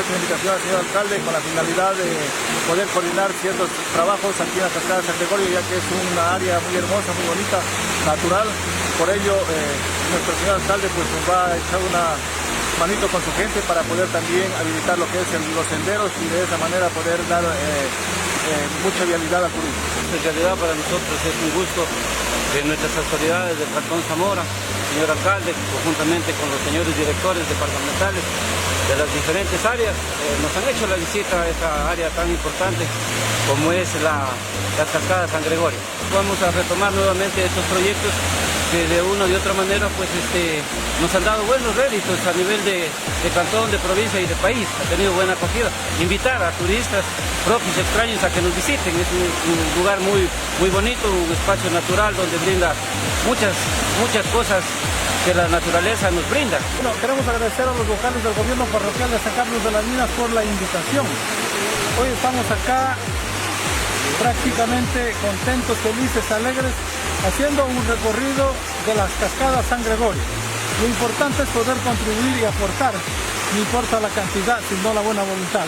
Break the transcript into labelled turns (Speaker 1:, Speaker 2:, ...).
Speaker 1: una invitación al señor alcalde con la finalidad de poder coordinar ciertos trabajos aquí en la cascada San Gregorio, ya que es una área muy hermosa, muy bonita, natural. Por ello, nuestro señor alcalde pues, nos va a echar una manito con su gente para poder también habilitar lo que es los senderos y de esa manera poder dar mucha vialidad al turismo.
Speaker 2: En realidad para nosotros es un gusto que nuestras autoridades del Cantón Zamora, señor alcalde, conjuntamente con los señores directores departamentales de las diferentes áreas, nos han hecho la visita a esta área tan importante como es las cascadas San Gregorio. Vamos a retomar nuevamente estos proyectos que de una u otra manera pues, nos han dado buenos réditos a nivel de cantón, de provincia y de país. Ha tenido buena acogida. Invitar a turistas propios, extraños a que nos visiten. Es un lugar muy bonito, un espacio natural donde brinda muchas cosas que la naturaleza nos brinda.
Speaker 1: Bueno, queremos agradecer a los vocales del gobierno parroquial de San Carlos de las Minas por la invitación. Hoy estamos acá prácticamente contentos, felices, alegres, haciendo un recorrido de las cascadas San Gregorio. Lo importante es poder contribuir y aportar, no importa la cantidad, sino la buena voluntad.